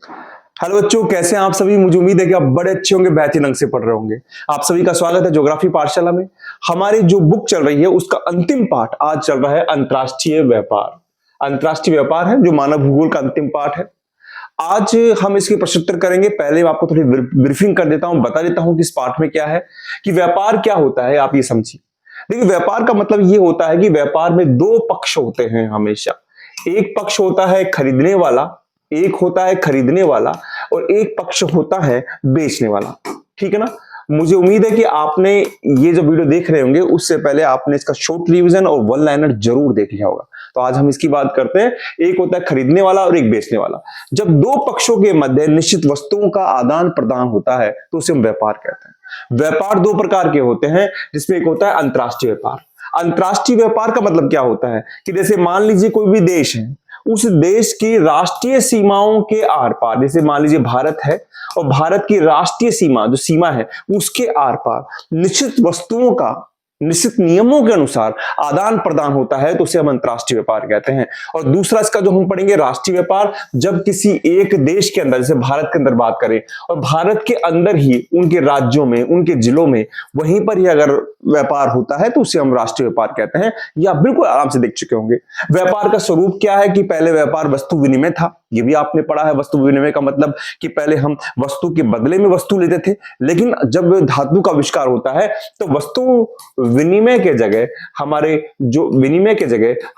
Hello बच्चों, कैसे हैं आप सभी। मुझे उम्मीद है कि आप बड़े अच्छे होंगे, बेहतरीन ढंग से पढ़ रहे होंगे। आप सभी का स्वागत है ज्योग्राफी पाठशाला में। हमारी जो बुक चल रही है उसका अंतिम पाठ आज चल रहा है अंतर्राष्ट्रीय व्यापार। अंतर्राष्ट्रीय व्यापार है जो मानव भूगोल का अंतिम पाठ है। आज हम इसके प्रश्नोत्तर करेंगे। पहले मैं आपको थोड़ी ब्रीफिंग कर देता हूं, बता देता हूं कि इस पाठ में क्या है, कि व्यापार क्या होता है। आप ये समझिए। देखिए, व्यापार का मतलब ये होता है कि व्यापार में दो पक्ष होते हैं हमेशा। एक पक्ष होता है खरीदने वाला, और एक पक्ष होता है बेचने वाला। ठीक है ना। मुझे उम्मीद है कि आपने ये जो वीडियो देख रहे होंगे उससे पहले आपने इसका शॉर्ट रिवीजन और वन लाइनर जरूर देख लिया होगा। तो आज हम इसकी बात करते हैं। एक होता है खरीदने वाला और एक बेचने वाला। जब दो पक्षों के मध्य निश्चित वस्तुओं का आदान प्रदान होता है तो उसे हम व्यापार कहते हैं। व्यापार दो प्रकार के होते हैं, जिसमें एक होता है अंतर्राष्ट्रीय व्यापार। अंतर्राष्ट्रीय व्यापार का मतलब क्या होता है कि जैसे मान लीजिए कोई भी देश है, उस देश की राष्ट्रीय सीमाओं के आर पार, जैसे मान लीजिए भारत है और भारत की राष्ट्रीय सीमा जो सीमा है उसके आर पार निश्चित वस्तुओं का निश्चित नियमों के अनुसार आदान प्रदान होता है तो उसे हम अंतर्राष्ट्रीय व्यापार कहते हैं। और दूसरा इसका जो हम पढ़ेंगे राष्ट्रीय व्यापार, जब किसी एक देश के अंदर, जैसे भारत के अंदर बात करें और भारत के अंदर ही उनके राज्यों में, उनके जिलों में वहीं पर ही अगर व्यापार होता है तो उसे हम राष्ट्रीय व्यापार कहते हैं। ये आप बिल्कुल आराम से देख चुके होंगे। व्यापार का स्वरूप क्या है कि पहले व्यापार वस्तु विनिमय था। ये भी आपने पढ़ा है। वस्तु विनिमय का मतलब कि पहले हम वस्तु के बदले में वस्तु लेते थे, लेकिन जब धातु का आविष्कार होता है तो वस्तु विनिमय के जगह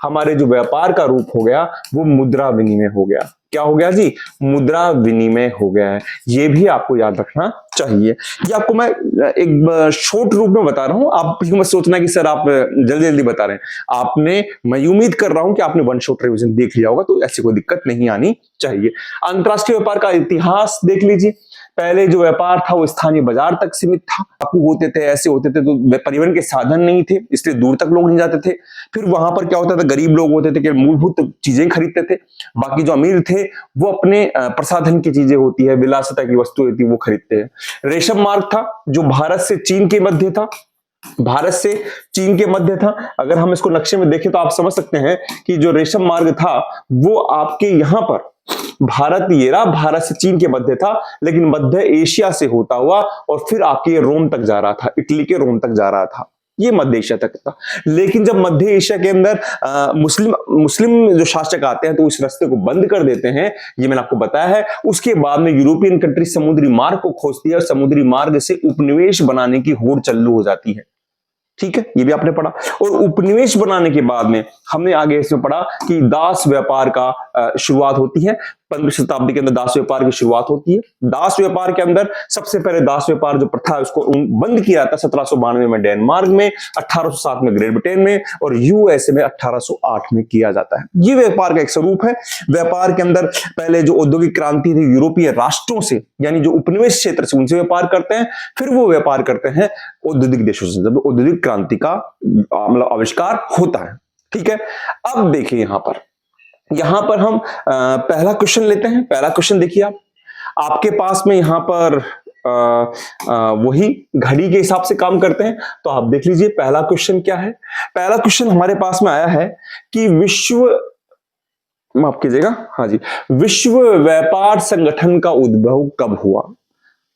हमारे जो व्यापार का रूप हो गया वो मुद्रा विनिमय हो गया। क्या हो गया जी? मुद्रा विनिमय हो गया है। ये भी आपको याद रखना चाहिए। ये आपको मैं एक शॉर्ट रूप में बता रहा हूं। आप मत सोचना कि सर आप जल्दी जल्दी बता रहे हैं। मैं उम्मीद कर रहा हूं कि आपने वन शॉट रिवीजन देख लिया होगा, तो ऐसी कोई दिक्कत नहीं आनी चाहिए। अंतरराष्ट्रीय व्यापार का इतिहास देख लीजिए। पहले जो व्यापार था वो स्थानीय बाजार तक सीमित था। टापू होते थे, ऐसे होते थे, तो परिवहन के साधन नहीं थे, इसलिए दूर तक लोग नहीं जाते थे। फिर वहां पर क्या होता था, गरीब लोग होते थे कि मूलभूत चीजें खरीदते थे। बाकी जो अमीर थे वो अपने प्रसाधन की चीजें होती है, विलासिता की वस्तु होती है, वो खरीदते हैं। रेशम मार्ग था जो भारत से चीन के मध्य था। अगर हम इसको नक्शे में देखें तो आप समझ सकते हैं कि जो रेशम मार्ग था वो आपके यहां पर भारत से चीन के मध्य था, लेकिन मध्य एशिया से होता हुआ और फिर आपके रोम तक जा रहा था, इटली के रोम तक जा रहा था। ये मध्य एशिया तक था। लेकिन जब मध्य एशिया के अंदर मुस्लिम जो शासक आते हैं तो इस रास्ते को बंद कर देते हैं। ये मैंने आपको बताया है। उसके बाद में यूरोपियन कंट्री समुद्री मार्ग को खोजती है और समुद्री मार्ग से उपनिवेश बनाने की होड़ चालू हो जाती है। ठीक है, ये भी आपने पढ़ा। और उपनिवेश बनाने के बाद में हमने आगे इसमें पढ़ा कि दास व्यापार का शुरुआत होती है। 15वीं शताब्दी के अंदर दास व्यापार की शुरुआत होती है। दास व्यापार के अंदर सबसे पहले दास व्यापार जो प्रथा है उसको बंद किया था 1792 में डेनमार्क में, 1807 में ग्रेट ब्रिटेन में और यूएसए में 1808 में किया जाता है। ये व्यापार का एक स्वरूप है। व्यापार के अंदर पहले जो औद्योगिक क्रांति थी, यूरोपीय राष्ट्रों से यानी जो उपनिवेश क्षेत्र से उनसे व्यापार करते हैं, फिर वो व्यापार करते हैं औद्योगिक देशों से, जब औद्योगिक क्रांति का मतलब आविष्कार होता है। ठीक है, अब देखिए यहां पर हम पहला क्वेश्चन लेते हैं। पहला क्वेश्चन देखिए, आपके पास में यहां पर वही घड़ी के हिसाब से काम करते हैं। तो आप देख लीजिए पहला क्वेश्चन क्या है। पहला क्वेश्चन हमारे पास में आया है कि माफ कीजिएगा, हाँ जी, विश्व व्यापार संगठन का उद्भव कब हुआ?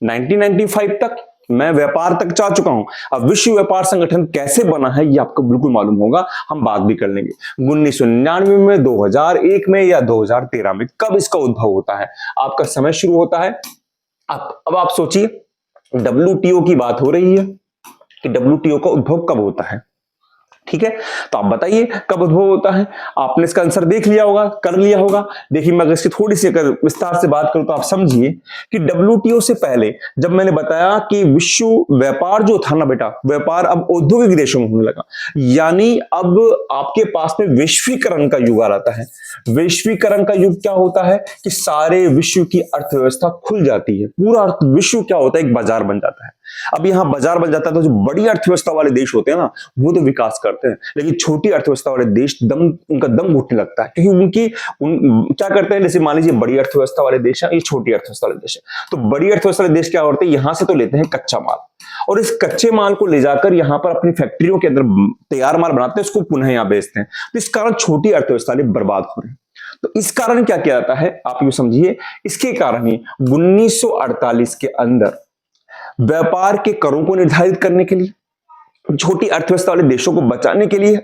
1995 तक मैं व्यापार तक जा चुका हूं। अब विश्व व्यापार संगठन कैसे बना है ये आपको बिल्कुल मालूम होगा, हम बात भी कर लेंगे। 1999 में, 2001 में या 2013 में कब इसका उद्भव होता है? आपका समय शुरू होता है। अब आप सोचिए, WTO की बात हो रही है कि WTO का उद्भव कब होता है। ठीक है, तो आप बताइए कब उद्भव होता है। आपने इसका आंसर देख लिया होगा, कर लिया होगा। देखिए, मैं अगर इसकी थोड़ी सी अगर विस्तार से बात करूं तो आप समझिए कि WTO से पहले जब मैंने बताया कि विश्व व्यापार जो था ना बेटा, व्यापार अब औद्योगिक देशों में होने लगा, यानी अब आपके पास में वैश्वीकरण का युग आ रहा है। वैश्वीकरण का युग क्या होता है कि सारे विश्व की अर्थव्यवस्था खुल जाती है। पूरा विश्व क्या होता है, एक बाजार बन जाता है। अब यहां बाजार बन जाता है तो जो बड़ी अर्थव्यवस्था वाले देश होते हैं ना, वो तो विकास करते हैं, लेकिन छोटी अर्थव्यवस्था वाले देश उनका दम घुटने लगता है, क्योंकि क्या करते हैं, जैसे मान लीजिए बड़ी अर्थव्यवस्था वाले देश है, ये छोटी अर्थव्यवस्था वाले देश है। तो बड़ी अर्थव्यवस्था वाले देश क्या करते हैं, यहां से तो लेते हैं कच्चा माल और इस कच्चे माल को ले जाकर यहां पर अपनी फैक्ट्रियों के अंदर तैयार माल बनाते हैं, उसको पुनः यहां बेचते हैं। तो इस कारण छोटी अर्थव्यवस्था बर्बाद हो रही है। तो इस कारण क्या किया जाता है आप ये समझिए, इसके कारण ही 1948 के अंदर व्यापार के करों को निर्धारित करने के लिए, छोटी अर्थव्यवस्था वाले देशों को बचाने के लिए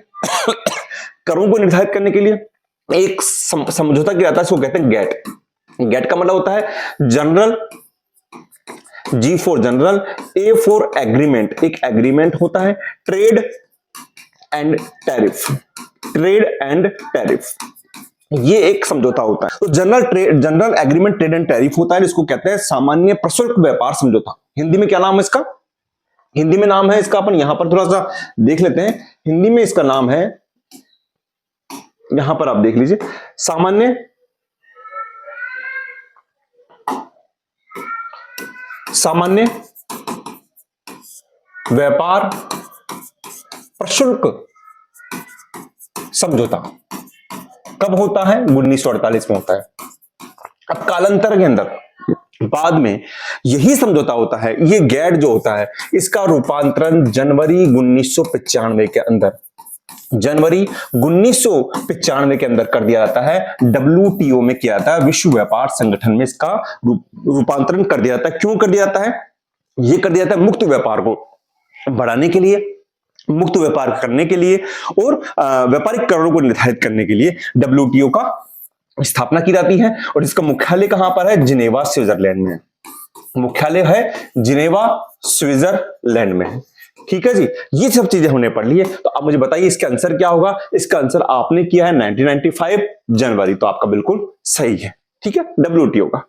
करों को निर्धारित करने के लिए एक समझौता किया जाता है, इसको कहते हैं गैट। गैट का मतलब होता है general, G for general, A for agreement, एक एग्रीमेंट होता है, trade and tariff, trade and tariff, ये एक समझौता होता है। तो general agreement trade and tariff होता है, इसको कहते हैं सामान्य प्रशुल्क व्यापार समझौता। हिंदी में क्या नाम है इसका? हिंदी में नाम है इसका, अपन यहां पर थोड़ा सा देख लेते हैं। हिंदी में इसका नाम है, यहां पर आप देख लीजिए, सामान्य व्यापार प्रशुल्क समझौता। कब होता है? 1948 में होता है। अब कालांतर के अंदर बाद में यही समझौता होता है, ये गैट जो होता है, इसका रूपांतरण जनवरी 1995 के अंदर, जनवरी 1995 के अंदर कर दिया जाता है, WTO में किया जाता है, विश्व व्यापार संगठन में इसका रूपांतरण कर दिया जाता है। क्यों कर दिया जाता है? ये कर दिया जाता है मुक्त व्यापार को बढ़ाने के लिए, मुक्त व्यापार करने के लिए और व्यापारिक करों को निर्धारित करने के लिए WTO का स्थापना की जाती है। और इसका मुख्यालय कहां पर है? जिनेवा स्विट्जरलैंड में। मुख्यालय है जिनेवा स्विट्जरलैंड में। ठीक है जी, ये सब चीजें हमने पढ़ ली है। तो अब मुझे बताइए इसका आंसर क्या होगा? इसका आंसर आपने किया है 1995 जनवरी, तो आपका बिल्कुल सही है। ठीक है, WTO का।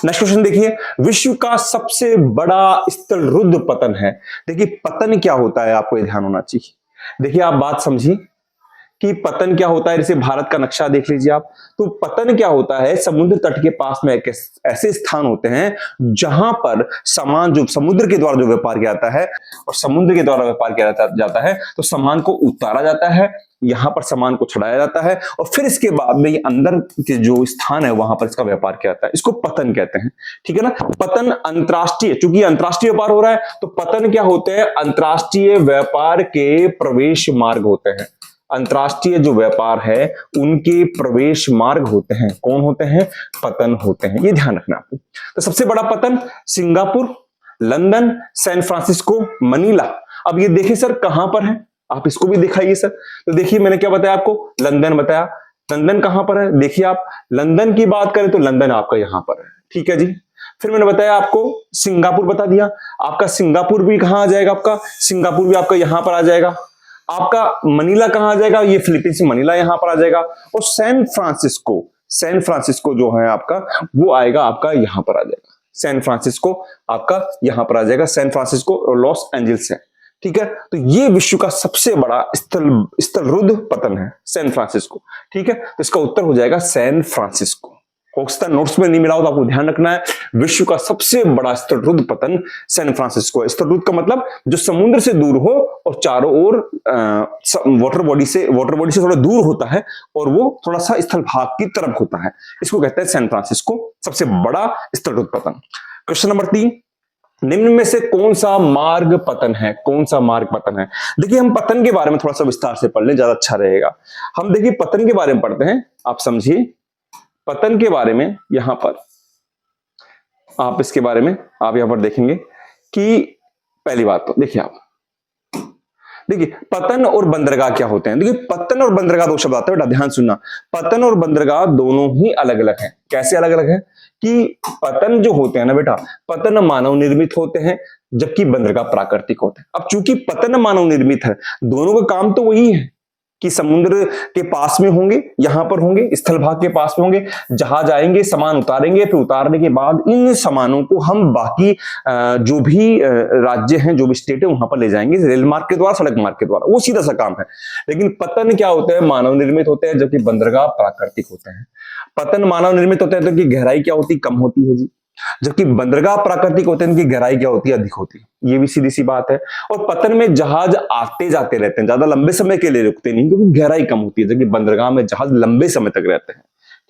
नेक्स्ट क्वेश्चन देखिए, विश्व का सबसे बड़ा स्थल रुद्ध पतन है। देखिए पतन क्या होता है, आपको ध्यान होना चाहिए। देखिए आप बात समझिए कि पतन क्या होता है। जैसे भारत का नक्शा देख लीजिए आप, तो पतन क्या होता है? समुद्र तट के पास में एक ऐसे स्थान होते हैं जहां पर सामान जो समुद्र के द्वारा जो व्यापार किया जाता है, और समुद्र के द्वारा व्यापार किया जाता है तो सामान को उतारा जाता है, यहां पर सामान को छुड़ाया जाता है और फिर इसके बाद में ये अंदर के जो स्थान है वहां पर इसका व्यापार किया जाता है। इसको पतन कहते हैं। ठीक है ना। पतन अंतरराष्ट्रीय, चूंकि अंतरराष्ट्रीय व्यापार हो रहा है तो पतन क्या होते हैं? अंतरराष्ट्रीय व्यापार के प्रवेश मार्ग होते हैं। अंतरराष्ट्रीय जो व्यापार है उनके प्रवेश मार्ग होते हैं। कौन होते हैं? पतन होते हैं। ये ध्यान रखना आपको। तो सबसे बड़ा पतन Singapore, London, San Francisco, Manila. अब ये देखिए सर कहां पर है, आप इसको भी दिखाइए सर। तो देखिए मैंने क्या बताया आपको? लंदन बताया। लंदन कहां पर है? देखिए आप लंदन की बात करें तो लंदन आपका यहां पर है। ठीक है जी। फिर मैंने बताया आपको सिंगापुर बता दिया, आपका सिंगापुर भी कहां आ जाएगा? आपका सिंगापुर भी आपका यहां पर आ जाएगा। आपका मनीला कहां आ जाएगा? ये फिलीपींस से मनीला यहां पर आ जाएगा। और सैन फ्रांसिस्को जो है आपका, वो आएगा आपका यहां पर आ जाएगा। सैन फ्रांसिस्को आपका यहां पर आ जाएगा। सैन फ्रांसिस्को और लॉस एंजल्स है। ठीक है, तो ये विश्व का सबसे बड़ा स्थल रुद्ध पतन है, सैन फ्रांसिस्को। ठीक है, तो इसका उत्तर हो जाएगा सैन फ्रांसिस्को। होक्स्टर नोट्स में नहीं मिला हो तो आपको ध्यान रखना है, विश्व का सबसे बड़ा स्थल रुद्ध पतन सैन फ्रांसिस्को है। स्थल रुद्ध का मतलब जो समुद्र से दूर हो और चारों ओर वाटर बॉडी से थोड़ा दूर होता है और वो थोड़ा सा स्थल भाग की तरफ होता है, इसको कहते हैं सैन फ्रांसिस्को, सबसे बड़ा स्थल रुद्ध पतन। क्वेश्चन नंबर 3, निम्न में से कौन सा मार्ग पतन है? कौन सा मार्ग पतन है? देखिए हम पतन के बारे में थोड़ा सा विस्तार से पढ़ लें, ज्यादा अच्छा रहेगा। हम देखिए पतन के बारे में पढ़ते हैं, आप समझिए पतन के बारे में। यहां पर आप इसके बारे में आप यहां पर देखेंगे कि पहली बात तो देखिए आप देखिए पतन और बंदरगाह क्या होते हैं। देखिए पतन और बंदरगाह दो शब्द आते हैं, बेटा ध्यान सुनना। पतन और बंदरगाह दोनों ही अलग अलग हैं। कैसे अलग अलग है? कि पतन जो होते हैं ना बेटा, पतन मानव निर्मित होते हैं जबकि बंदरगाह प्राकृतिक होते हैं। अब चूंकि पतन मानव निर्मित है, दोनों का काम तो वही है कि समुद्र के पास में होंगे, यहां पर होंगे, स्थल भाग के पास में होंगे, जहाज आएंगे, सामान उतारेंगे, फिर उतारने के बाद इन सामानों को हम बाकी जो भी राज्य हैं, जो भी स्टेट है, वहां पर ले जाएंगे रेल मार्ग के द्वारा, सड़क मार्ग के द्वारा। वो सीधा सा काम है। लेकिन पतन क्या होते हैं? मानव निर्मित होते हैं, जबकि बंदरगाह प्राकृतिक होते हैं। पतन मानव निर्मित होते हैं तो इनकी गहराई क्या होती है? कम होती है जी, जबकि बंदरगाह प्राकृतिक होते हैं, इनकी गहराई क्या होती है? अधिक होती है। ये भी सीधी सी बात है। और पतन में जहाज आते जाते रहते हैं, ज्यादा लंबे समय के लिए रुकते नहीं, क्योंकि गहराई कम होती है, जबकि बंदरगाह में जहाज लंबे समय तक रहते हैं।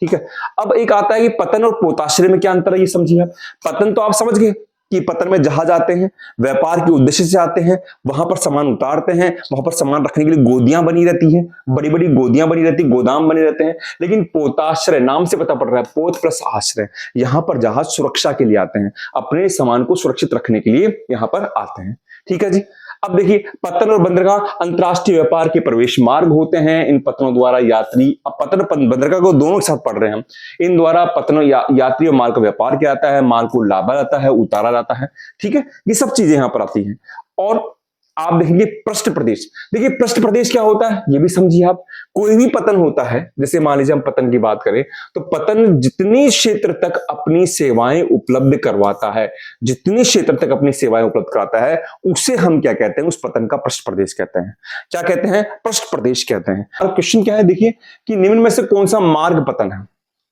ठीक है। अब एक आता है कि पतन और पोताश्रय में क्या अंतर है, ये समझिए आप। पतन तो आप समझ गए, कि पतन में जहाज आते हैं, व्यापार के उद्देश्य से आते हैं, वहां पर सामान उतारते हैं, वहां पर सामान रखने के लिए गोदियां बनी रहती हैं, बड़ी बड़ी गोदियां बनी रहती, गोदाम बने रहते हैं। लेकिन पोताश्रय नाम से पता पड़ रहा है, पोत प्लस आश्रय, यहां पर जहाज सुरक्षा के लिए आते हैं, अपने सामान को सुरक्षित रखने के लिए यहां पर आते हैं। ठीक है जी। अब देखिए, पत्तन और बंदरगाह अंतरराष्ट्रीय व्यापार के प्रवेश मार्ग होते हैं। इन पत्तनों द्वारा यात्री, अब पत्तन बंदरगाह को दोनों के साथ पढ़ रहे हैं हम, इन द्वारा पत्तनों यात्री और माल का व्यापार किया जाता है, माल को लादा जाता है, उतारा जाता है। ठीक है, ये सब चीजें यहां पर आती हैं। और आप देखेंगे पृष्ठ प्रदेश, देखिए पृष्ठ प्रदेश क्या होता है ये भी समझिए आप। कोई भी पतन होता है, जैसे मान लीजिए हम पतन की बात करें, तो पतन जितनी क्षेत्र तक अपनी सेवाएं उपलब्ध करवाता है, जितनी क्षेत्र तक अपनी सेवाएं उपलब्ध कराता है, उसे हम क्या कहते हैं, उस पतन का पृष्ठ प्रदेश कहते हैं। क्या कहते हैं? पृष्ठ प्रदेश कहते हैं। और क्वेश्चन क्या है, देखिए कि निम्न में से कौन सा मार्ग पतन है,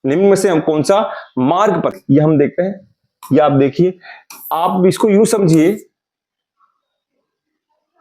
निम्न में से हम कौन सा मार्ग पतन, ये हम देखते हैं। ये आप देखिए, आप इसको यूं समझिए,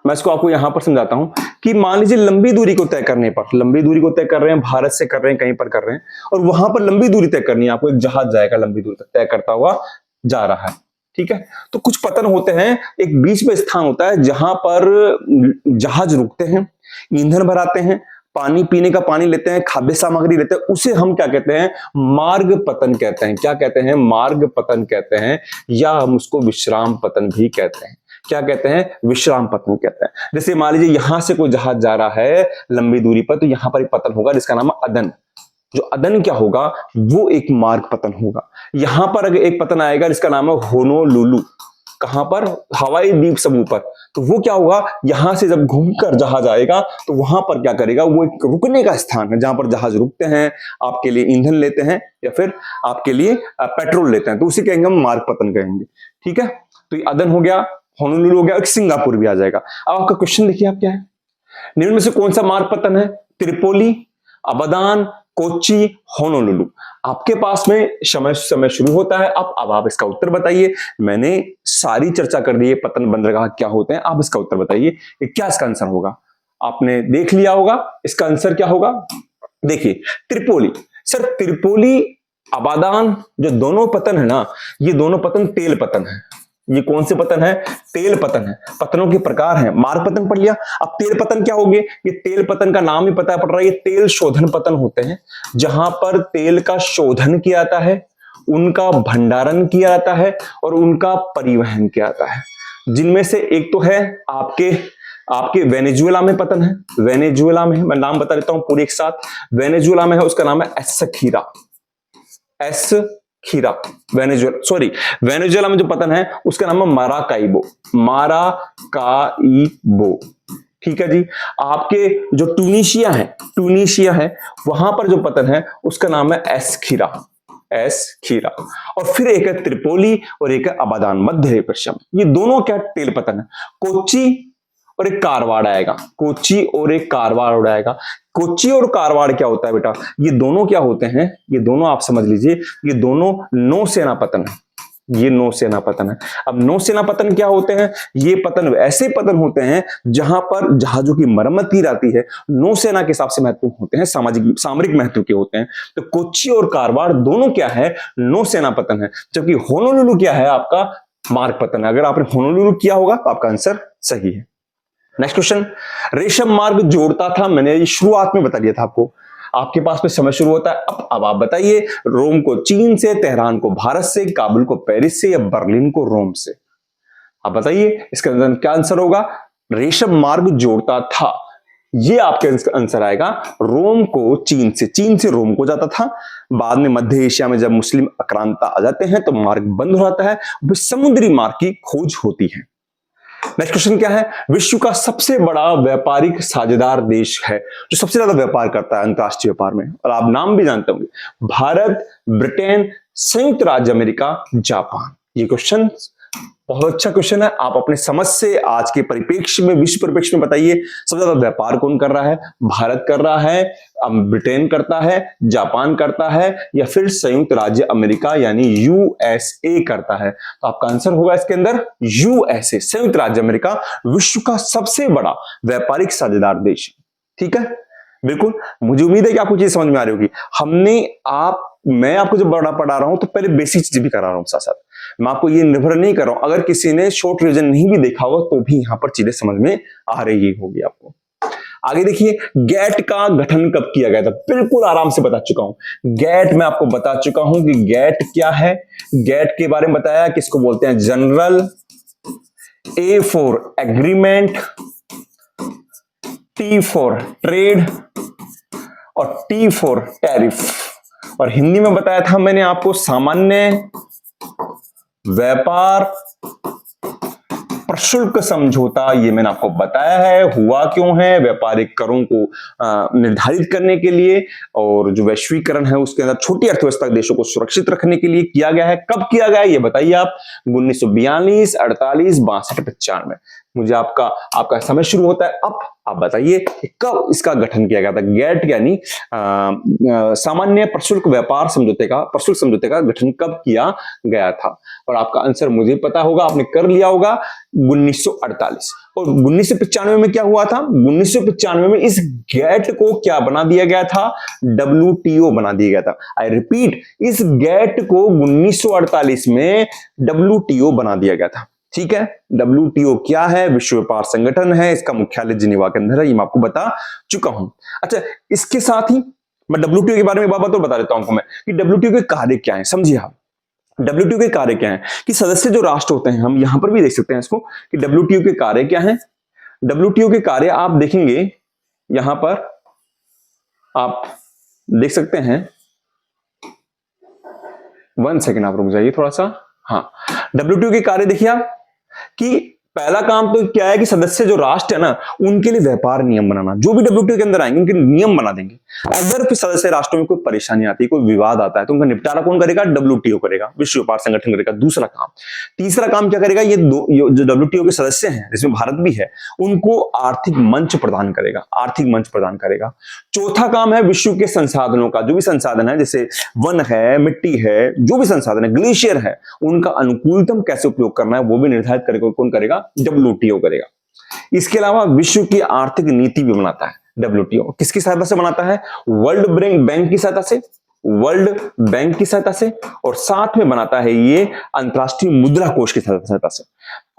मैं इसको आपको यहां पर समझाता हूं कि मान लीजिए लंबी दूरी को तय करने पर, लंबी दूरी को तय कर रहे हैं, भारत से कर रहे हैं, कहीं पर कर रहे हैं, और वहां पर लंबी दूरी तय करनी है आपको, एक जहाज जाएगा लंबी दूरी तक तय करता हुआ जा रहा है। ठीक है, तो कुछ पतन होते हैं, एक बीच में स्थान होता है जहां पर जहाज रुकते हैं, ईंधन भराते हैं, पानी पीने का पानी लेते हैं, खाद्य सामग्री लेते हैं, उसे हम क्या कहते हैं, मार्ग पतन कहते हैं। क्या कहते हैं? मार्ग पतन कहते हैं, या हम उसको विश्राम पतन भी कहते हैं। क्या कहते हैं? विश्राम पतन कहते हैं। जैसे मान लीजिए यहां से कोई जहाज जा रहा है लंबी दूरी पर, तो यहां पर एक पतन होगा जिसका नाम है अदन। जो अदन क्या होगा, वो एक मार्ग पतन होगा। यहां पर अगर एक पतन आएगा जिसका नाम है होनोलुलु, कहां पर? हवाई द्वीप समूह पर, तो वो क्या होगा, यहां से जब घूमकर जहाज आएगा तो वहां पर क्या करेगा, वो एक रुकने का स्थान है जहां पर जहाज रुकते हैं, आपके लिए ईंधन लेते हैं या फिर आपके लिए पेट्रोल लेते हैं, तो उसे कहेंगे हम मार्ग पतन कहेंगे। ठीक है, तो ये अदन हो गया, होनोलुलु हो गया, एक सिंगापुर भी आ जाएगा। अब आपका क्वेश्चन देखिए आप क्या है, निम्न में से कौन सा मार्ग पतन है? Tripoli, Abadan, Kochi, Honolulu. आपके पास में समय शुरू होता है। अब आप इसका उत्तर बताइए। मैंने सारी चर्चा कर दी है, पतन बंदरगाह क्या होते हैं, आप इसका उत्तर बताइए कि क्या इसका आंसर होगा। आपने देख लिया होगा इसका आंसर क्या होगा। देखिए, त्रिपोली। सर त्रिपोली, अबादान, जो दोनों पतन है ना, ये दोनों पतन तेल पतन है। ये कौन से पतन है? तेल पतन है। पतनों के प्रकार हैं, मार्ग पतन पढ़ लिया। अब तेल पतन क्या होंगे? ये तेल पतन का नाम ही पता पड़ रहा है, ये तेल शोधन पतन होते हैं, जहां पर तेल का शोधन किया जाता है, उनका भंडारण किया जाता है और उनका परिवहन किया जाता है। जिनमें से एक तो है आपके वेनेजुएला में पतन है, वेनेजुएला में, मैं नाम बता देता हूं पूरे एक साथ। वेनेजुएला में है, उसका नाम है एसखीरा, खीरा। वेनेजुएला में जो पतन है उसका नाम है माराकाइबो, माराकाइबो। ठीक है जी। आपके जो टूनिशिया है, वहां पर जो पतन है उसका नाम है एसखीरा। और फिर एक है त्रिपोली और एक है अबादान, मध्य पश्चिम। ये दोनों क्या तेल पतन है। कोच्चि और एक कारवाड़ आएगा, कोच्चि और एक कारवाड़ उड़ाएगा। कोच्चि और कारवाड़ क्या होता है बेटा, ये दोनों क्या होते हैं, ये दोनों आप समझ लीजिए, ये दोनों नौसेना पतन है। ये नौसेना पतन है। अब नौसेना पतन क्या होते हैं? ये पतन ऐसे पतन होते हैं जहां पर जहाजों की मरम्मत की जाती है, नौसेना के हिसाब से महत्वपूर्ण होते हैं, सामरिक महत्व के होते हैं। तो कोच्चि और कारवाड़ दोनों क्या है? नौसेना पतन है। जबकि होनोलुलु क्या है? आपका मार्ग पतन है। अगर आपने होनोलुलु किया होगा तो आपका आंसर सही है। नेक्स्ट क्वेश्चन, रेशम मार्ग जोड़ता था, मैंने शुरुआत में बता दिया था आपको। आपके पास में समय शुरू होता है। अब आप बताइए, रोम को चीन से, तेहरान को भारत से, काबुल को पेरिस से, या बर्लिन को रोम से। आप बताइए इसका क्या आंसर होगा। रेशम मार्ग जोड़ता था, ये आपके आंसर आएगा। रोम को चीन से रोम को जाता था। बाद में मध्य एशिया में जब मुस्लिम आक्रांता आ जाते हैं तो मार्ग बंद हो जाता है, समुद्री मार्ग की खोज होती है। नेक्स्ट क्वेश्चन क्या है, विश्व का सबसे बड़ा व्यापारिक साझेदार देश है, जो सबसे ज्यादा व्यापार करता है अंतरराष्ट्रीय व्यापार में, और आप नाम भी जानते होंगे, भारत, ब्रिटेन, संयुक्त राज्य अमेरिका, जापान। ये क्वेश्चन बहुत अच्छा क्वेश्चन है। आप अपने समझ से आज के परिप्रेक्ष्य में, विश्व परिप्रेक्ष्य में बताइए सबसे ज्यादा व्यापार कौन कर रहा है? भारत कर रहा है, ब्रिटेन करता है, जापान करता है, या फिर संयुक्त राज्य अमेरिका यानी यूएसए करता है? तो आपका आंसर होगा इसके अंदर यूएसए, संयुक्त राज्य अमेरिका विश्व का सबसे बड़ा व्यापारिक साझेदार देश। ठीक है, बिल्कुल। मुझे उम्मीद है कि आपको चीज समझ में आ रही होगी। मैं आपको जब बड़ा पढ़ा रहा हूं तो पहले बेसिक चीज भी करा रहा हूं साथ साथ। मैं आपको ये निर्भर नहीं कर रहा हूं, अगर किसी ने शॉर्ट रिवीजन नहीं भी देखा होगा तो भी यहां पर चीजें समझ में आ रही होगी आपको। आगे देखिए, गैट का गठन कब किया गया था, बिल्कुल आराम से बता चुका हूं। गैट मैं आपको बता चुका हूं कि गैट क्या है। गैट के बारे में बताया, किसको बोलते हैं, general, A for agreement, T for trade और टी फॉर टैरिफ। और हिंदी में बताया था मैंने आपको सामान्य व्यापार प्रशुल्क समझौता, ये मैंने आपको बताया है। हुआ क्यों है, व्यापारिक करों को निर्धारित करने के लिए और जो वैश्वीकरण है उसके अंदर छोटी अर्थव्यवस्था के देशों को सुरक्षित रखने के लिए किया गया है। कब किया गया है ये बताइए आप, 1942, 48, 62, 95। मुझे आपका समय शुरू होता है अब, आप बताइए कब इसका गठन किया गया था। गैट यानी सामान्य प्रशुल्क व्यापार समझौते का, प्रशुल्क समझौते का गठन कब किया गया था। और आपका आंसर मुझे पता होगा, आपने कर लिया होगा, 1948। और 1995 में क्या हुआ था, 1995 में इस गैट को क्या बना दिया गया था, WTO बना दिया गया था। आई रिपीट, इस गैट को 1948 में WTO बना दिया गया था। ठीक है, WTO क्या है, विश्व व्यापार संगठन है, इसका मुख्यालय जिनेवा के अंदर है, ये मैं आपको बता चुका हूं। अच्छा, इसके साथ ही मैं WTO के बारे में बात और बता देता हूं मैं कि WTO के कार्य क्या है। समझिए आप, WTO के कार्य क्या है कि सदस्य जो राष्ट्र होते हैं, हम यहां पर भी देख सकते हैं इसको कि WTO के कार्य क्या है। WTO के कार्य आप देखेंगे, यहां पर आप देख सकते हैं, 1 सेकेंड आप रुक जाइए थोड़ा सा। हाँ, WTO के कार्य देखिए आप कि पहला काम तो क्या है कि सदस्य जो राष्ट्र है ना, उनके लिए व्यापार नियम बनाना। जो भी WTO के अंदर आएंगे उनके नियम बना देंगे। अगर फिर सदस्य राष्ट्रों में कोई परेशानी आती है, कोई विवाद आता है, तो उनका निपटारा कौन करेगा, WTO करेगा, विश्व व्यापार संगठन करेगा। दूसरा काम, तीसरा काम क्या करेगा, ये जो WTO के सदस्य हैं जिसमें भारत भी है, उनको आर्थिक मंच प्रदान करेगा, आर्थिक मंच प्रदान करेगा। चौथा काम है विश्व के संसाधनों का, जो भी संसाधन है, जैसे वन है, मिट्टी है, जो भी संसाधन है, ग्लेशियर है, उनका अनुकूलतम कैसे उपयोग करना है वो भी निर्धारित करेगा। कौन करेगा, WTO करेगा। इसके अलावा विश्व की आर्थिक नीति भी बनाता है WTO। किसकी सहायता से बनाता है, वर्ल्ड बैंक की सहायता से, वर्ल्ड बैंक की सहायता से, और साथ में बनाता है ये अंतरराष्ट्रीय मुद्रा कोष की सहायता से।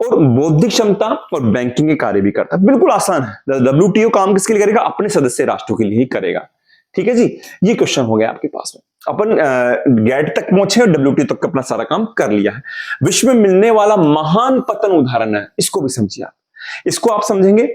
और बौद्धिक क्षमता और बैंकिंग के कार्य भी करता है। बिल्कुल आसान है। WTO काम किसके लिए करेगा, अपने सदस्य राष्ट्रों के लिए ही करेगा। ठीक है जी, ये क्वेश्चन हो गया आपके पास में। अपन गैट तक पहुंचे और WTO तक अपना सारा काम कर लिया है। विश्व में मिलने वाला महान पतन उदाहरण है, इसको भी समझिए आप। इसको आप समझेंगे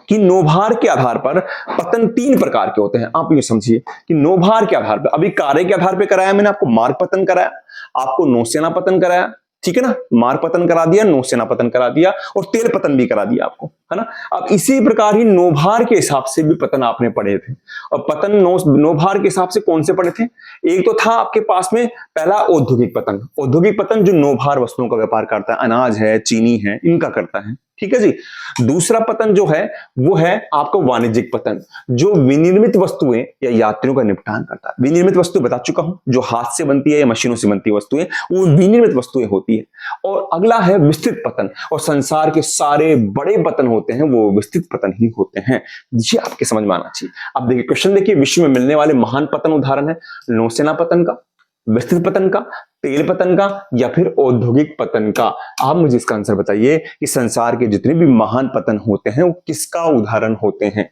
कि नौभार के आधार पर पतन 3 प्रकार के होते हैं। आप ये समझिए कि नौभार के आधार पर, अभी कार्य के आधार पर कराया मैंने आपको, मार्ग पतन कराया, आपको नौसेना पतन कराया, ठीक है ना, मार्ग पतन करा दिया, नौसेना पतन करा दिया और तेल पतन भी करा दिया आपको, है ना। अब इसी प्रकार ही नौभार के हिसाब से भी पतन आपने पढ़े थे। और पतन नौभार के हिसाब से कौन से पढ़े थे, एक तो था आपके पास में पहला औद्योगिक पतन। औद्योगिक पतन जो नौभार वस्तुओं का व्यापार करता है, अनाज है, चीनी है, इनका करता है, ठीक है जी। दूसरा पतन जो है वो है आपका वाणिज्यिक पतन, जो विनिर्मित वस्तुएं या यात्रियों का निपटान करता है। विनिर्मित वस्तु बता चुका हूं, जो हाथ से बनती है या मशीनों से बनती वस्तुएं, वो विनिर्मित वस्तुएं होती है। और अगला है विस्तृत पतन, और संसार के सारे बड़े पतन होते हैं वो विस्तृत पतन ही होते हैं। ये आपके समझ में आना चाहिए। अब देखिए क्वेश्चन, देखिए विश्व में मिलने वाले महान पतन उदाहरण है नौसेना पतन का, विस्तृत पतन का, तेल पतन का, या फिर औद्योगिक पतन का। आप मुझे इसका आंसर बताइए कि संसार के जितने भी महान पतन होते हैं वो किसका उदाहरण होते हैं,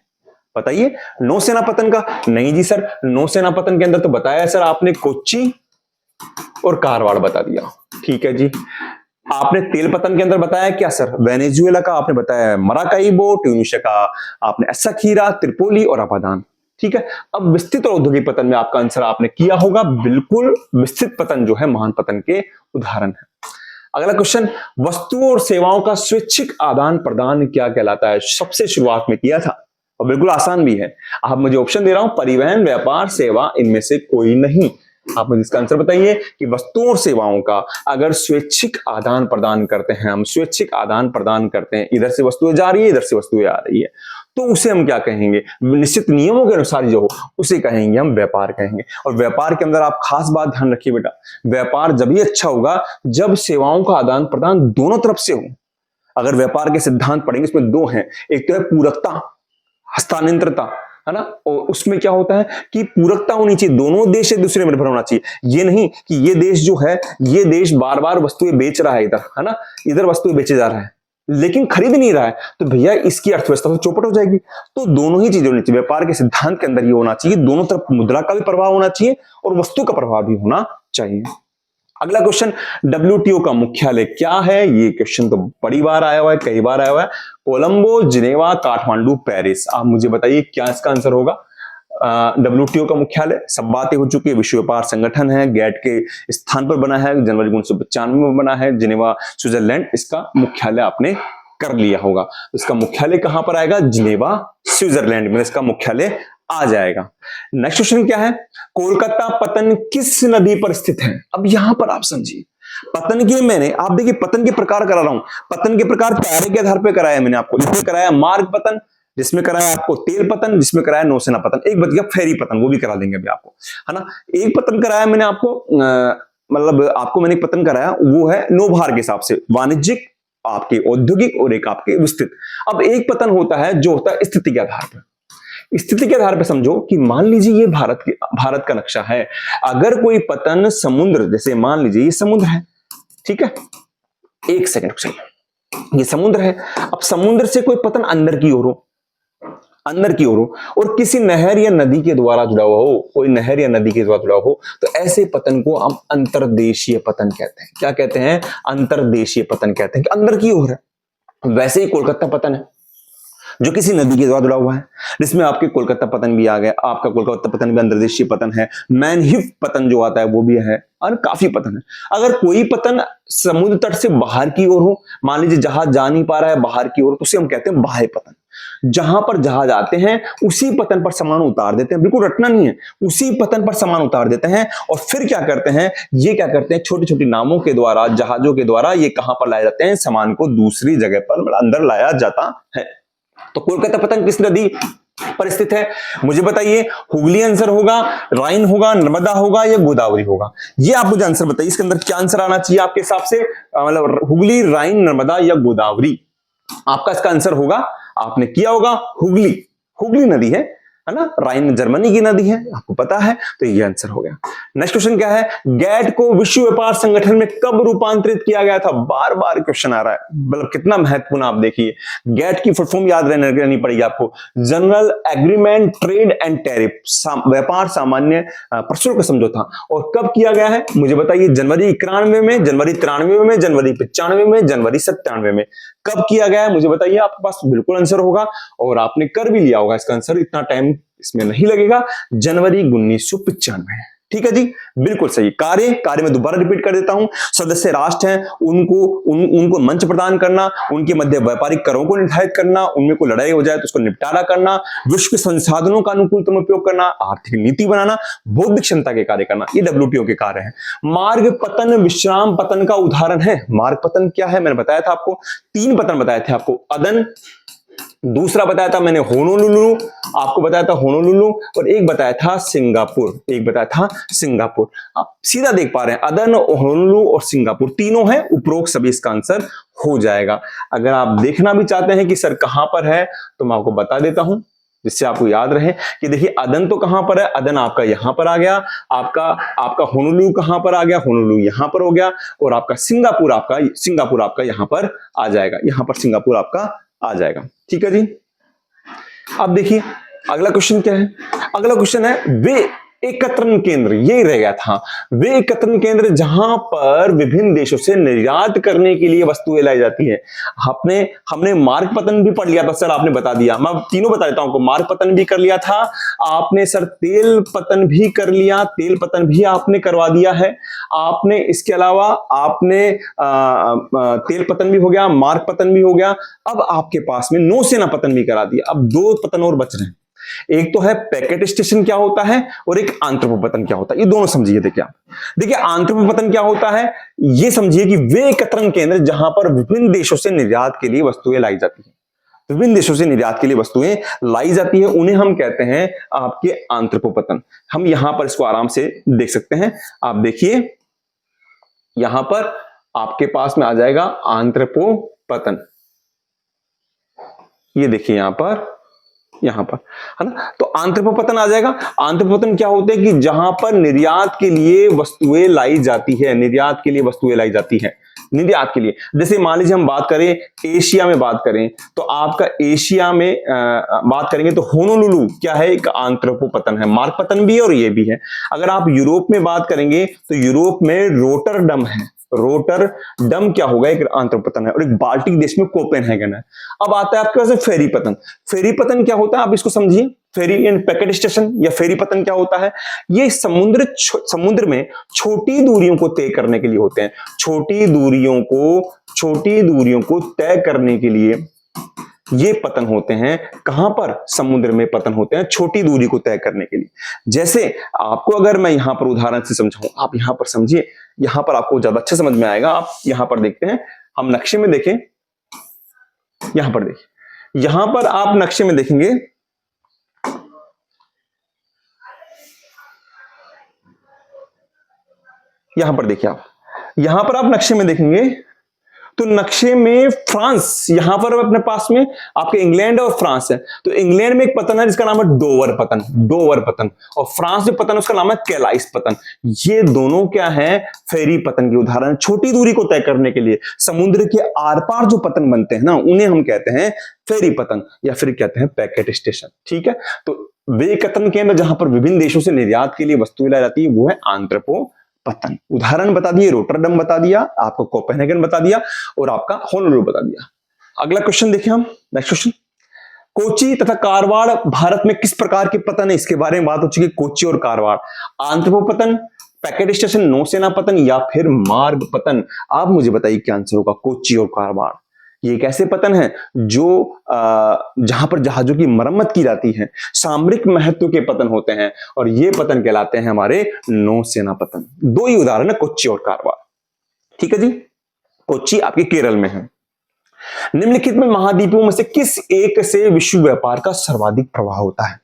बताइए। नौसेना पतन का? नहीं जी सर, नौसेना पतन के अंदर तो बताया सर आपने कोच्चि और कारवाड़ बता दिया, ठीक है जी। आपने तेल पतन के अंदर बताया क्या सर, वेनेजुएला का आपने बताया मराकाइबो, ट्यूनिशिया का आपने एस्साकीरा, त्रिपोली और अबादान, ठीक है। अब विस्तृत और औद्योगिक पतन में आपका आंसर आपने किया होगा बिल्कुल, विस्तृत पतन जो है महान पतन के उदाहरण है। अगला क्वेश्चन, वस्तुओं और सेवाओं का स्वैच्छिक आदान प्रदान क्या कहलाता है? सबसे शुरुआत में किया था और बिल्कुल आसान भी है। आप मुझे ऑप्शन दे रहा हूं, परिवहन, व्यापार, सेवा, इनमें से कोई नहीं। आप मुझे इसका आंसर बताइए कि वस्तुओं और सेवाओं का अगर स्वैच्छिक आदान प्रदान करते हैं, हम स्वैच्छिक आदान प्रदान करते हैं, इधर से वस्तुएं जा रही है, इधर से वस्तुएं आ रही है, तो उसे हम क्या कहेंगे? निश्चित नियमों के अनुसार जो हो उसे कहेंगे हम व्यापार कहेंगे। और व्यापार के अंदर आप खास बात ध्यान रखिए बेटा, व्यापार जब ही अच्छा होगा जब सेवाओं का आदान प्रदान दोनों तरफ से हो। अगर व्यापार के सिद्धांत पढ़ेंगे इसमें 2 हैं, एक तो है पूरकता, हस्तांतरितता, है ना। और उसमें क्या होता है कि पूरकता होनी चाहिए, दोनों देश एक दूसरे में निर्भर होना चाहिए। ये नहीं कि ये देश जो है, ये देश बार बार वस्तुएं बेच रहा है इधर, है ना, इधर वस्तुएं बेचे जा रहा है लेकिन खरीद नहीं रहा है, तो भैया इसकी अर्थव्यवस्था तो चौपट हो जाएगी। तो दोनों ही चीजें होनी चाहिए, व्यापार के सिद्धांत के अंदर ये होना चाहिए, दोनों तरफ मुद्रा का भी प्रभाव होना चाहिए और वस्तु का प्रभाव भी होना चाहिए। अगला क्वेश्चन, डब्ल्यूटीओ का मुख्यालय क्या है? ये क्वेश्चन तो बड़ी बार आया हुआ है, कई बार आया हुआ है। Colombo, Geneva, Kathmandu, Paris. आप मुझे बताइए क्या इसका आंसर होगा। डब्ल्यूटीओ का मुख्यालय, सब बातें हो चुकी है, विश्व व्यापार संगठन है, गेट के स्थान पर बना है, जनवरी 1995 में बना है, जिनेवा स्विट्जरलैंड इसका मुख्यालय आपने कर लिया होगा। इसका मुख्यालय कहां पर आएगा? जिनेवा स्विट्जरलैंड में इसका मुख्यालय आ जाएगा। नेक्स्ट क्वेश्चन क्या है? कोलकाता पतन किस नदी पर स्थित है? अब यहां पर आप समझिए, पतन के मैंने आप देखिए पतन के प्रकार करा रहा हूं, पतन के प्रकार प्यारे के आधार पर कराया मैंने आपको। इसमें कराया मार्ग पतन, जिसमें कराया आपको तेल पतन, जिसमें कराया नौसेना पतन, एक बच गया फेरी पतन, वो भी करा देंगे अभी आपको, है ना। एक पतन कराया मैंने आपको, मतलब आपको मैंने एक पतन कराया, वो है नौभार के हिसाब से, वाणिज्यिक, आपके औद्योगिक और एक आपके विस्तृत। अब एक पतन होता है जो होता है स्थिति के आधार पर। स्थिति के आधार पर समझो कि मान लीजिए ये भारत का नक्शा है, अगर कोई पतन समुद्र, जैसे मान लीजिए ये समुद्र है, ठीक है, एक सेकंड चलिए, ये समुद्र है, अब समुद्र से कोई पतन अंदर की ओर हो, अंदर की ओर हो और किसी नहर या नदी के द्वारा जुड़ा हुआ हो, कोई नहर या नदी के द्वारा जुड़ा हो, तो ऐसे पतन को हम अंतर्देशीय पतन कहते हैं। क्या कहते हैं? अंतर्देशीय पतन कहते हैं कि अंदर की ओर है। वैसे ही कोलकाता पतन है जो किसी नदी के द्वारा जुड़ा हुआ है, जिसमें आपके कोलकाता पतन भी आ गया, आपका कोलकाता पतन भी अंतर्देशीय पतन है। मैनहिफ पतन जो आता है वो भी है, और काफी पतन है। अगर कोई पतन समुद्र तट से बाहर की ओर हो, मान लीजिए जहाज जा नहीं पा रहा है बाहर की ओर, तो उसे हम कहते हैं बाह्य पतन। जहां पर जहाज आते हैं उसी पतन पर सामान उतार देते हैं, बिल्कुल रटना नहीं है, उसी पतन पर सामान उतार देते हैं और फिर क्या करते हैं, ये क्या करते हैं, छोटी छोटी नावों के द्वारा, जहाजों के द्वारा ये कहां पर लाए जाते हैं, सामान को दूसरी जगह पर अंदर लाया जाता है। तो कोलकाता पतन किस नदी पर स्थित है? मुझे बताइए, हुगली आंसर होगा, राइन होगा, नर्मदा होगा या गोदावरी होगा? ये आप मुझे आंसर बताइए, इसके अंदर क्या आंसर आना चाहिए आपके हिसाब से? मतलब हुगली, राइन, नर्मदा या गोदावरी? आपका इसका आंसर होगा, आपने किया होगा हुगली, हुगली नदी है ना, राइन जर्मनी की नदी है, आपको पता है, तो ये आंसर हो गया। नेक्स्ट क्वेश्चन क्या है? गैट को विश्व व्यापार संगठन में कब रूपांतरित किया गया था? बार बार क्वेश्चन आ रहा है, मतलब कितना महत्वपूर्ण। आप देखिए, गैट की फुल फॉर्म याद रहनी पड़ेगी आपको, general agreement trade and tariff, व्यापार सामान्य प्रशुल्क समझौता। और कब किया गया है मुझे बताइए? जनवरी 91 में, जनवरी 93 में, जनवरी 95 में, जनवरी 97 में। कब किया गया है मुझे बताइए, आपके पास बिल्कुल आंसर होगा और आपने कर भी लिया होगा इसका आंसर, इतना टाइम इसमें नहीं लगेगा, जनवरी 1995। ठीक है जी, बिल्कुल सही। कार्य में दोबारा रिपीट कर देता हूं, सदस्य राष्ट्र हैं उनको मंच प्रदान करना, उनके मध्य व्यापारिक करों को निर्धारित करना, उनमें कोई लड़ाई हो जाए तो उसको निपटारा करना, विश्व के संसाधनों का अनुकूलतम उपयोग करना, आर्थिक नीति बनाना, बौद्धिक क्षमता के कार्य करना, ये डब्ल्यूटीओ के कार्य हैं। मार्ग पतन विश्राम पतन का उदाहरण है। मार्ग पतन क्या है? मैंने बताया था आपको, 3 पतन बताए थे आपको, अदन, दूसरा बताया था मैंने होनोलुलु, आपको बताया था होनोलुलु, और एक बताया था सिंगापुर, एक बताया था सिंगापुर। आप सीधा देख पा रहे हैं, अदन, होनोलुलु और सिंगापुर तीनों हैं, उपरोक्त सभी इसका आंसर हो जाएगा। अगर आप देखना भी चाहते हैं कि सर कहां पर है, तो मैं आपको बता देता हूं जिससे आपको याद रहे कि देखिए अदन तो कहां पर है, अदन आपका यहां पर आ गया, आपका होनोलुलु कहां पर आ गया, होनोलुलु यहां पर हो गया, और आपका सिंगापुर आपका यहां पर आ जाएगा, यहां पर सिंगापुर आपका आ जाएगा। ठीक है जी। अब देखिए अगला क्वेश्चन क्या है? अगला क्वेश्चन है वे एकत्रण केंद्र, ये रह गया था, वे एकत्रण केंद्र जहां पर विभिन्न देशों से निर्यात करने के लिए वस्तुएं लाई जाती है। हमने मार्ग पतन भी पढ़ लिया था सर, आपने बता दिया, मैं तीनों बता देता हूं आपको। मार्ग पतन भी कर लिया था आपने सर, तेल पतन भी कर लिया, तेल पतन भी आपने करवा दिया है आपने, इसके अलावा आपने तेल पतन भी हो गया, मार्ग पतन भी हो गया, अब आपके पास में नौसेना पतन भी करा दिया। अब 2 पतन और बच रहे हैं, एक तो है पैकेट स्टेशन क्या होता है और एक आंत्रपोपतन क्या होता है, ये दोनों समझिए। देखिए आंत्रपोपतन क्या होता है, ये समझिए कि वे एकत्रण केंद्र जहां पर विभिन्न देशों से निर्यात के लिए वस्तुएं लाई जाती हैं, विभिन्न देशों से निर्यात के लिए वस्तुएं लाई जाती है, उन्हें हम कहते हैं आपके आंत्रपोपतन। हम यहां पर इसको आराम से देख सकते हैं, आप देखिए यहां पर आपके पास में आ जाएगा आंत्रपोपतन, ये देखिए यहां पर यहां पर, है ना। तो आंतरिक आ जाएगा। आंतरिक क्या होते हैं कि जहां पर निर्यात के लिए वस्तुएं लाई जाती है, निर्यात के लिए वस्तुएं लाई जाती है, निर्यात के लिए। जैसे मान लीजिए हम बात करें एशिया में, बात करें तो आपका एशिया में बात करेंगे तो होनोलुलु क्या है, एक आंतरिक है, मार्ग पतन भी है और ये भी है। अगर आप यूरोप में बात करेंगे तो यूरोप में रोटरडम है, रोटरडम क्या होगा, एक आंतरिक है। और एक बाल्टिक देश में कोपेनहेगन है। अब आता है आपके पास फेरी पतन। फेरी पतन क्या होता है, आप इसको समझिए। फेरी एंड पैकेट स्टेशन या फेरी पतन क्या होता है, ये समुद्र में छोटी दूरियों को तय करने के लिए होते हैं। छोटी दूरियों को तय करने के लिए ये पतन होते हैं। कहां पर, समुद्र में पतन होते हैं, छोटी दूरी को तय करने के लिए। जैसे आपको अगर मैं यहां पर उदाहरण से समझाऊं, आप यहां पर समझिए, यहां पर आपको ज्यादा अच्छा समझ में आएगा। आप यहां पर देखते हैं, हम नक्शे में देखें, यहां पर देखिए, यहां पर आप नक्शे में देखेंगे, यहां पर देखिए, आप यहां पर आप नक्शे में देखेंगे तो नक्शे में फ्रांस, यहां पर अपने पास में आपके इंग्लैंड और फ्रांस है। तो इंग्लैंड में एक पतन है जिसका नाम है डोवर पतन, और फ्रांस में पतन उसका नाम है कैलाइस पतन। ये दोनों क्या है, फेरी पतन के उदाहरण। छोटी दूरी को तय करने के लिए समुद्र के आर पार जो पतन बनते हैं ना, उन्हें हम कहते हैं फेरी पतन या फिर कहते हैं पैकेट स्टेशन। ठीक है, तो वे पतन केंद्र जहां पर विभिन्न देशों से निर्यात के लिए वस्तुएं लाई जाती है, वो है आंतरिक पतन। उदाहरण बता दिए, रोटरडम बता दिया, आपको कोपेनहेगन बता दिया और आपका होनोलुलु बता दिया। अगला क्वेश्चन देखें हम, नेक्स्ट क्वेश्चन। कोची तथा कारवाड़ भारत में किस प्रकार के पतन है, इसके बारे में बात हो चुकी है। कोची और कारवाड़, आंतरिक पतन, पैकेट स्टेशन, नौसेना पतन या फिर मार्ग पतन। आप मुझे बताइए क्या आंसर होगा, कोची और कारवाड़। ये एक ऐसे पतन है जो जहां पर जहाजों की मरम्मत की जाती है, सामरिक महत्व के पतन होते हैं, और ये पतन कहलाते हैं हमारे नौसेना पतन। दो ही उदाहरण है, कोच्चि और कारवार। ठीक है जी, कोच्चि आपके केरल में है। निम्नलिखित में महाद्वीपों में से किस एक से विश्व व्यापार का सर्वाधिक प्रवाह होता है।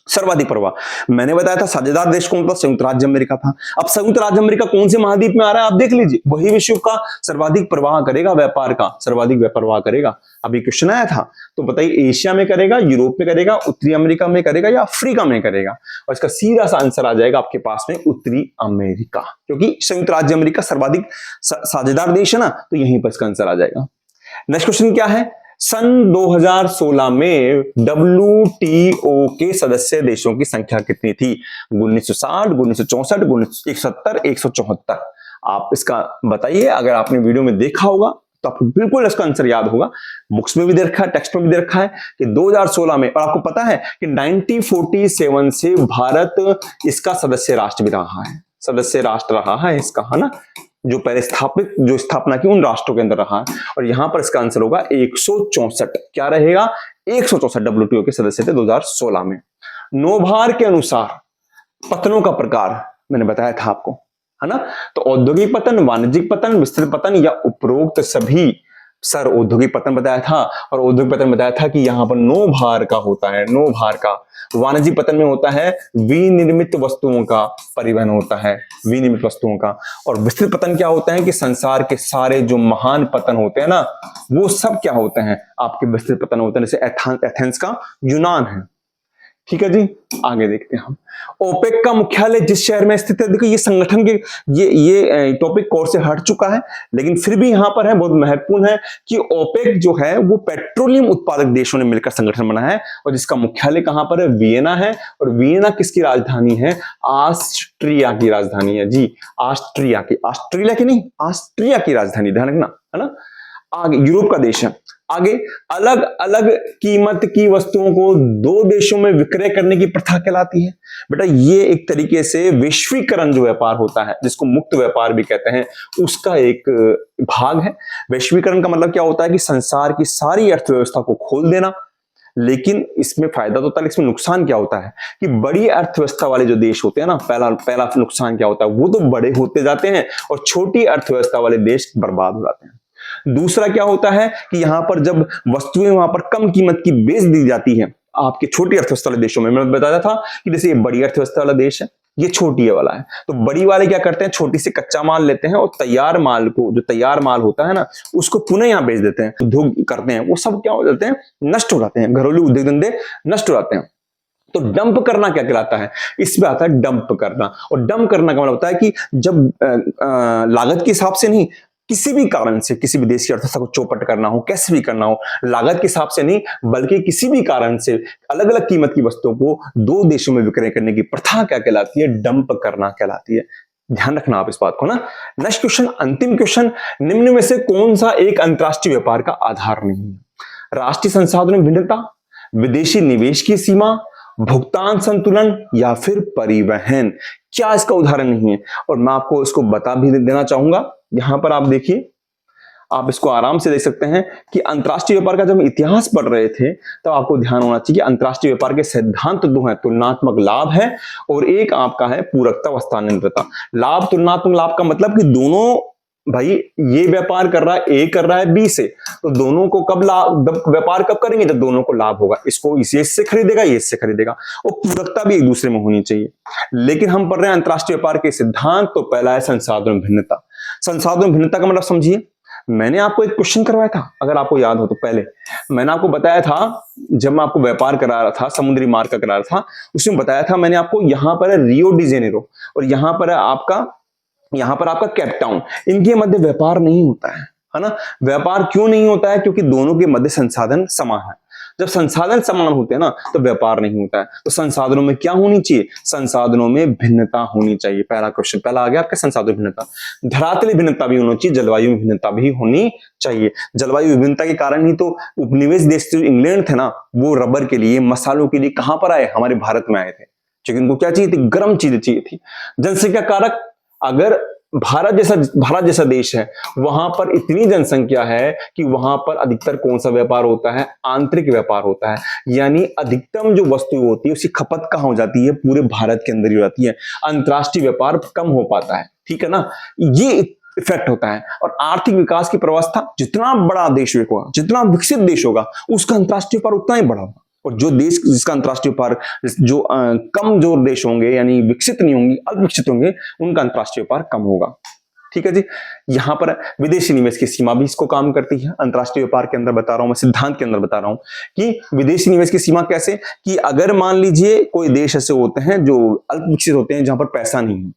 सर्वाधिक प्रवाह, मैंने बताया था साझेदार देश कौन था, संयुक्त राज्य अमेरिका था। अब संयुक्त राज्य अमेरिका कौन से महाद्वीप में आ रहा है, आप देख लीजिए, वही विश्व का सर्वाधिक प्रवाह करेगा, व्यापार का सर्वाधिक प्रवाह करेगा। अभी क्वेश्चन आया था, तो बताइए एशिया में करेगा, यूरोप में करेगा, उत्तरी अमेरिका में करेगा या अफ्रीका में करेगा। और इसका सीधा सा आंसर आ जाएगा आपके पास में उत्तरी अमेरिका, क्योंकि संयुक्त राज्य अमेरिका सर्वाधिक साझेदार देश है ना, तो यहीं पर इसका आंसर आ जाएगा। नेक्स्ट क्वेश्चन क्या है, सन 2016 में WTO के सदस्य देशों की संख्या कितनी थी। 1960, 1964, 170, 174। आप इसका बताइए। अगर आपने वीडियो में देखा होगा तो आपको बिल्कुल इसका आंसर याद होगा, बुक्स में भी दे रखा है, टेक्स्ट में भी दे रखा है कि 2016 में। और आपको पता है कि 1947 से भारत इसका सदस्य राष्ट्र भी रहा है, सदस्य राष्ट्र रहा है इसका, है ना। जो पहले स्थापना की उन राष्ट्रों के अंदर रहा है। और यहां पर इसका आंसर होगा 164। क्या रहेगा, 164 WTO के सदस्य थे 2016 में। नौभार के अनुसार पतनों का प्रकार मैंने बताया था आपको, है ना। तो औद्योगिक पतन, वाणिज्यिक पतन, विस्तृत पतन या उपरोक्त सभी। सर औद्योगिक पतन बताया था, और औद्योगिक पतन बताया था कि यहां पर नौ भार का होता है, नौ भार का। वाणिज्यिक पतन में होता है विनिर्मित वस्तुओं का परिवहन होता है, विनिर्मित वस्तुओं का। और विस्तृत पतन क्या होता है कि संसार के सारे जो महान पतन होते हैं ना, वो सब क्या होते हैं, आपके विस्तृत पतन होते हैं। जैसे एथेंस का यूनान है। ठीक है जी, आगे देखते हैं हम। ओपेक का मुख्यालय जिस शहर में स्थित है, देखो ये संगठन के ये टॉपिक कोर्स से हट चुका है, लेकिन फिर भी यहां पर है, बहुत महत्वपूर्ण है कि ओपेक जो है वो पेट्रोलियम उत्पादक देशों ने मिलकर संगठन बना है, और जिसका मुख्यालय कहां पर है, वियना है। और वियना किसकी राजधानी है, ऑस्ट्रिया की राजधानी है जी, ऑस्ट्रिया की, ऑस्ट्रेलिया की नहीं, ऑस्ट्रिया की राजधानी, ध्यान रखना, है ना। आगे यूरोप का देश है। आगे अलग अलग कीमत की वस्तुओं को दो देशों में विक्रय करने की प्रथा कहलाती है। बेटा ये एक तरीके से वैश्वीकरण जो व्यापार होता है, जिसको मुक्त व्यापार भी कहते हैं, उसका एक भाग है। वैश्वीकरण का मतलब क्या होता है कि संसार की सारी अर्थव्यवस्था को खोल देना। लेकिन इसमें फायदा तो होता है, इसमें नुकसान क्या होता है कि बड़ी अर्थव्यवस्था वाले जो देश होते हैं ना, पहला नुकसान क्या होता है, वो तो बड़े होते जाते हैं और छोटी अर्थव्यवस्था वाले देश बर्बाद हो जाते हैं। दूसरा क्या होता है कि यहां पर जब वस्तुएं वहां पर कम कीमत की बेच दी जाती है, आपके छोटी अर्थव्यवस्था वाले देशों में, मैं बताया था कि जैसे ये बड़ी अर्थव्यवस्था वाला देश है, ये छोटी है वाला है। तो बड़ी वाले क्या करते हैं, छोटी से कच्चा माल लेते हैं और तैयार माल को, जो तैयार माल होता है ना, उसको पुनः यहाँ बेच देते हैं, उद्योग करते हैं, वो सब क्या हो जाते हैं, नष्ट हो जाते हैं, घरेलू उद्योग धंधे नष्ट हो जाते हैं। तो डंप करना क्या कहलाता है, इसमें आता है डंप करना। और डंप करना का मतलब होता है कि जब लागत के हिसाब से नहीं, किसी भी कारण से किसी भी देश की अर्थव्यवस्था को चौपट करना हो, कैसे भी करना हो, लागत के हिसाब से नहीं बल्कि किसी भी कारण से अलग अलग कीमत की वस्तुओं को दो देशों में विक्रय करने की प्रथा क्या कहलाती है, डंप करना कहलाती है। ध्यान रखना आप इस बात को ना। नेक्स्ट क्वेश्चन, अंतिम क्वेश्चन, निम्न में से कौन सा एक अंतरराष्ट्रीय व्यापार का आधार नहीं है? राष्ट्रीय संसाधन भिन्नता, विदेशी निवेश की सीमा, भुगतान संतुलन या फिर परिवहन। क्या इसका उदाहरण नहीं है? और मैं आपको इसको बता भी देना चाहूंगा। यहां पर आप देखिए, आप इसको आराम से देख सकते हैं कि अंतरराष्ट्रीय व्यापार का जब इतिहास पढ़ रहे थे तो आपको ध्यान होना चाहिए कि अंतरराष्ट्रीय व्यापार के सिद्धांत दो हैं, तुलनात्मक लाभ है और एक आपका है पूरकता व स्थानांतरता। लाभ, तुलनात्मक लाभ का मतलब कि दोनों, भाई ये व्यापार कर रहा है, ए कर रहा है बी से, तो दोनों को कब लाभ, व्यापार कब करेंगे, जब दोनों को लाभ होगा। इसको इसे इससे खरीदेगा, ये इससे खरीदेगा, और पूरकता भी एक दूसरे में होनी चाहिए। लेकिन हम पढ़ रहे हैं अंतरराष्ट्रीय व्यापार के सिद्धांत, तो पहला है संसाधन भिन्नता। संसाधन भिन्नता का मतलब समझिए, मैंने आपको एक क्वेश्चन करवाया था, अगर आपको याद हो तो, पहले मैंने आपको बताया था, जब मैं आपको व्यापार करा रहा था, समुद्री मार्ग का करा रहा था, उसमें बताया था मैंने आपको, यहां पर है रियो डी जेनेरो और यहां पर है आपका, यहां पर आपका केप टाउन, इनके मध्य व्यापार नहीं होता है ना। व्यापार क्यों नहीं होता है? क्योंकि दोनों के मध्य संसाधन समान है। जब संसाधन समान होते हैं ना तो व्यापार नहीं होता है। तो संसाधनों में क्या होनी चाहिए? संसाधनों में भिन्नता होनी चाहिए। पहला क्वेश्चन, पहला आ गया आपका संसाधन भिन्नता। धरातलीय भिन्नता भी होनी चाहिए, जलवायु में भिन्नता भी होनी चाहिए। जलवायु विभिन्नता के कारण ही तो उपनिवेश देश जो इंग्लैंड थे ना, वो रबर के लिए, मसालों के लिए कहां पर आए? हमारे भारत में आए थे, क्योंकि उनको क्या चाहिए थी? गर्म चीजें चाहिए थी। जनसंख्या कारक, अगर भारत जैसा देश है, वहां पर इतनी जनसंख्या है कि वहां पर अधिकतर कौन सा व्यापार होता है? आंतरिक व्यापार होता है। यानी अधिकतम जो वस्तु होती है उसकी खपत कहां हो जाती है? पूरे भारत के अंदर ही हो जाती है। अंतरराष्ट्रीय व्यापार कम हो पाता है, ठीक है ना, ये इफेक्ट होता है। और आर्थिक विकास की व्यवस्था, जितना बड़ा देश होगा, जितना विकसित देश होगा, उसका अंतरराष्ट्रीय व्यापार उतना ही बड़ा होगा। और जो देश जिसका अंतरराष्ट्रीय व्यापार, जो कमजोर देश होंगे, यानी विकसित नहीं होंगे, अल्पविकसित होंगे, उनका अंतरराष्ट्रीय व्यापार कम होगा। ठीक है जी। यहां पर विदेशी निवेश की सीमा भी इसको काम करती है। अंतरराष्ट्रीय व्यापार के अंदर बता रहा हूं मैं, सिद्धांत के अंदर बता रहा हूं कि विदेशी निवेश की सीमा कैसे, कि अगर मान लीजिए कोई देश ऐसे होते हैं जो अल्पविकसित होते हैं, जहां पर पैसा नहीं है,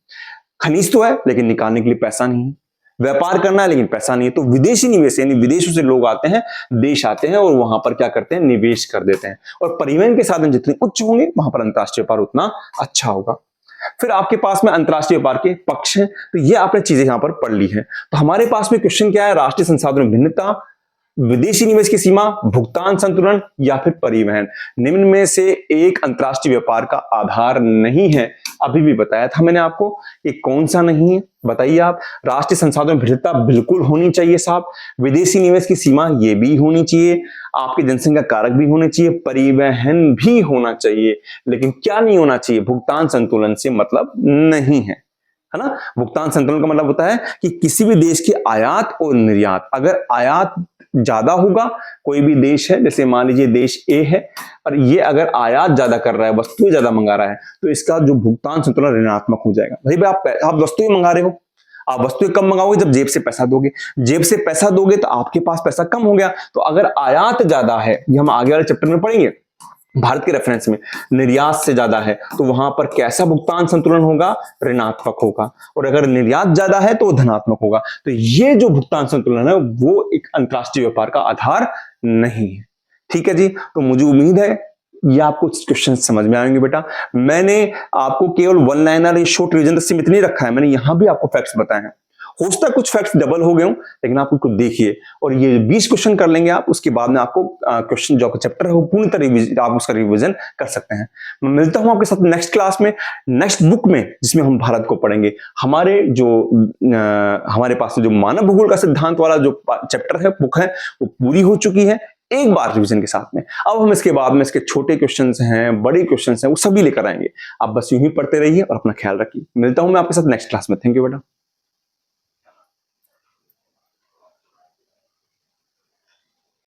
खनिज तो है लेकिन निकालने के लिए पैसा नहीं है, व्यापार करना है लेकिन पैसा नहीं है, तो विदेशी निवेश यानी विदेशों से लोग आते हैं, देश आते हैं और वहां पर क्या करते हैं? निवेश कर देते हैं। और परिवहन के साधन जितने उच्च होंगे, वहां पर अंतरराष्ट्रीय व्यापार उतना अच्छा होगा। फिर आपके पास में अंतरराष्ट्रीय व्यापार के पक्ष हैं, तो ये आपने चीजें यहां पर पढ़ ली है। तो हमारे पास में क्वेश्चन क्या है? राष्ट्रीय संसाधन भिन्नता, विदेशी निवेश की सीमा, भुगतान संतुलन या फिर परिवहन। निम्न में से एक अंतरराष्ट्रीय व्यापार का आधार नहीं है। अभी भी बताया था मैंने आपको कि कौन सा नहीं है, बताइए आप। राष्ट्रीय संसाधन भिन्नता बिल्कुल होनी चाहिए साहब, विदेशी निवेश की सीमा ये भी होनी चाहिए, आपके जनसंख्या कारक भी होने चाहिए, परिवहन भी होना चाहिए। लेकिन क्या नहीं होना चाहिए? भुगतान संतुलन से मतलब नहीं है ना। भुगतान संतुलन का मतलब होता है कि किसी भी देश की आयात और निर्यात, अगर आयात ज्यादा होगा, कोई भी देश है, जैसे मान लीजिए देश ए है, और ये अगर आयात ज्यादा कर रहा है, वस्तुएं ज्यादा मंगा रहा है, तो इसका जो भुगतान संतुलन ऋणात्मक हो जाएगा। भाई आप वस्तुएं मंगा रहे हो, आप वस्तुएं कम मंगाओगे जब जेब से पैसा दोगे, जेब से पैसा दोगे तो आपके पास पैसा कम हो गया। तो अगर आयात ज्यादा है, ये हम आगे वाले चैप्टर में पढ़ेंगे, भारत के रेफरेंस में निर्यात से ज्यादा है, तो वहां पर कैसा भुगतान संतुलन होगा? ऋणात्मक होगा। और अगर निर्यात ज्यादा है तो धनात्मक होगा। तो ये जो भुगतान संतुलन है वो एक अंतरराष्ट्रीय व्यापार का आधार नहीं है। ठीक है जी। तो मुझे उम्मीद है ये आपको क्वेश्चन समझ में आएंगे बेटा। मैंने आपको केवल वन लाइनर या शॉर्ट रिवीजन तक सीमित नहीं रखा है, मैंने यहां भी आपको फैक्ट्स बताए हैं। हो सकता है कुछ फैक्ट्स डबल हो गए हों, लेकिन आप उसको देखिए और ये 20 क्वेश्चन कर लेंगे आप, उसके बाद में आपको क्वेश्चन जो चैप्टर है वो पूरी तरह आप उसका रिवीजन कर सकते हैं। मैं मिलता हूं आपके साथ नेक्स्ट क्लास में, नेक्स्ट बुक में, जिसमें हम भारत को पढ़ेंगे। हमारे पास जो मानव भूगोल का सिद्धांत वाला जो चैप्टर है, बुक है, वो पूरी हो चुकी है एक बार रिवीजन के साथ में। अब हम इसके बाद में इसके छोटे क्वेश्चंस हैं, बड़े क्वेश्चंस हैं, वो सभी लेकर आएंगे। आप बस यूं ही पढ़ते रहिए और अपना ख्याल रखिए। मिलता हूं मैं आपके साथ नेक्स्ट क्लास में। थैंक यू बेटा।